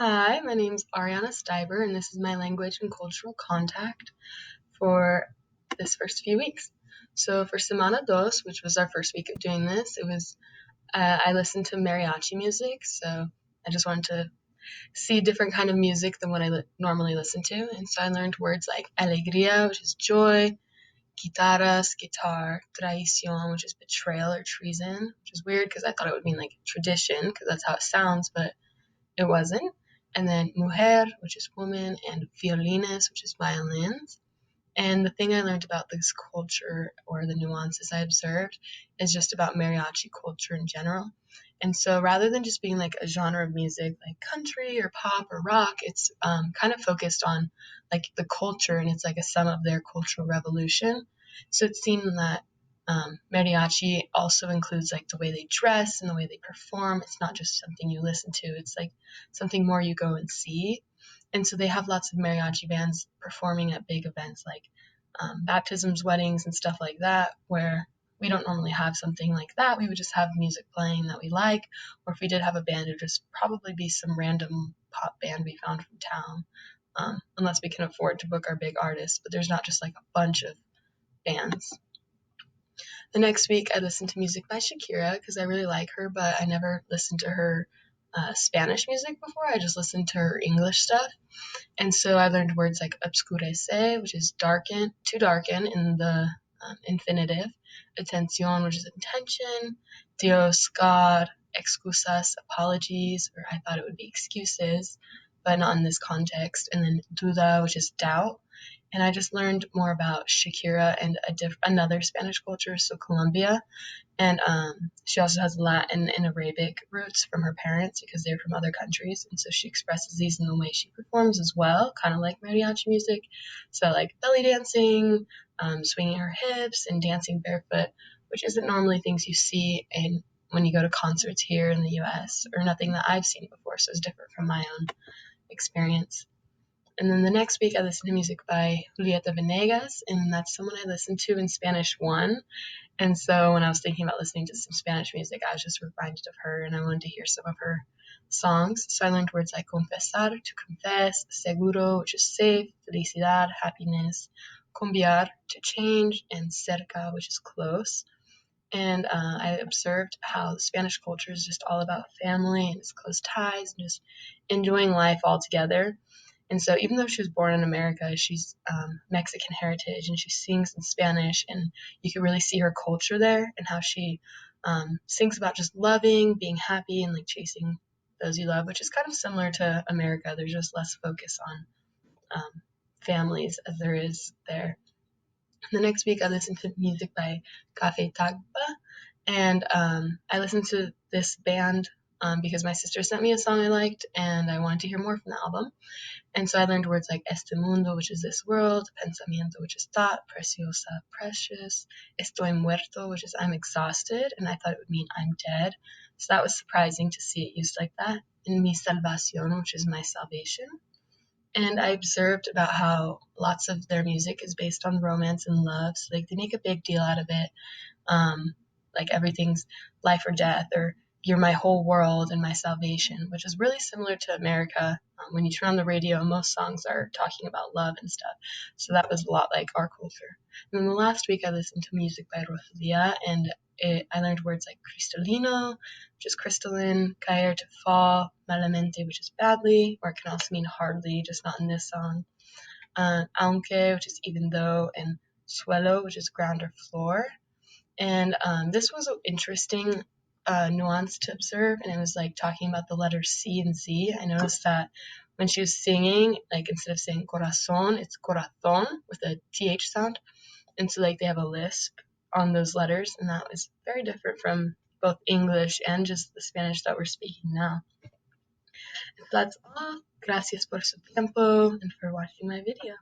Hi, my name's Ariana Steiber, and this is my language and cultural contact for this first few weeks. So for Semana Dos, which was our first week of doing this, I listened to mariachi music, so I just wanted to see different kind of music than what normally listen to, and so I learned words like alegría, which is joy, guitarras, guitar, traición, which is betrayal or treason, which is weird because I thought it would mean like tradition because that's how it sounds, but it wasn't. And then mujer, which is woman, and violines, which is violins. And the thing I learned about this culture or the nuances I observed is just about mariachi culture in general. And so rather than just being like a genre of music like country or pop or rock, it's kind of focused on like the culture and it's like a sum of their cultural revolution. So it seemed that mariachi also includes like the way they dress and the way they perform. It's not just something you listen to, it's like something more you go and see. And so they have lots of mariachi bands performing at big events like baptisms, weddings, and stuff like that, where we don't normally have something like that. We would just have music playing that we like, or if we did have a band, it would just probably be some random pop band we found from town, unless we can afford to book our big artists. But there's not just like a bunch of bands. The next week, I listened to music by Shakira because I really like her, but I never listened to her Spanish music before. I just listened to her English stuff. And so I learned words like obscurece, which is darken, to darken in the infinitive, atención, which is intention, Dios, God, excusas, apologies, or I thought it would be excuses, but not in this context, and then duda, which is doubt. And I just learned more about Shakira and another Spanish culture, so Colombia. And she also has Latin and Arabic roots from her parents because they're from other countries. And so she expresses these in the way she performs as well, kind of like mariachi music. So, like belly dancing, swinging her hips, and dancing barefoot, which isn't normally things you see when you go to concerts here in the US, or nothing that I've seen before. So it's different from my own experience. And then the next week, I listened to music by Julieta Venegas, and that's someone I listened to in Spanish 1. And so when I was thinking about listening to some Spanish music, I was just reminded of her, and I wanted to hear some of her songs. So I learned words like confesar, to confess, seguro, which is safe, felicidad, happiness, cambiar, to change, and cerca, which is close. And I observed how the Spanish culture is just all about family and its close ties and just enjoying life all together. And so even though she was born in America, she's Mexican heritage and she sings in Spanish, and you can really see her culture there and how she sings about just loving, being happy, and like chasing those you love, which is kind of similar to America. There's just less focus on families as there is there. The next week, I listened to music by Cafe Tagba, and I listened to this band because my sister sent me a song I liked, and I wanted to hear more from the album. And so I learned words like este mundo, which is this world, pensamiento, which is thought, preciosa, precious, estoy muerto, which is I'm exhausted, and I thought it would mean I'm dead. So that was surprising to see it used like that. And mi salvación, which is my salvation. And I observed about how lots of their music is based on romance and love. So like they make a big deal out of it. Like everything's life or death, or you're my whole world and my salvation, which is really similar to America. When you turn on the radio, most songs are talking about love and stuff. So that was a lot like our culture. And then the last week I listened to music by Rosalia, and I learned words like cristalino, which is crystalline, caer, to fall, malamente, which is badly, or it can also mean hardly, just not in this song. Aunque, which is even though, and suelo, which is ground or floor. And this was an interesting nuance to observe, and it was like talking about the letters C and Z. I noticed that when she was singing, like instead of saying corazón, it's corazón with a TH sound. And so like they have a lisp on those letters, and that was very different from both English and just the Spanish that we're speaking now. So that's all. Gracias por su tiempo and for watching my video.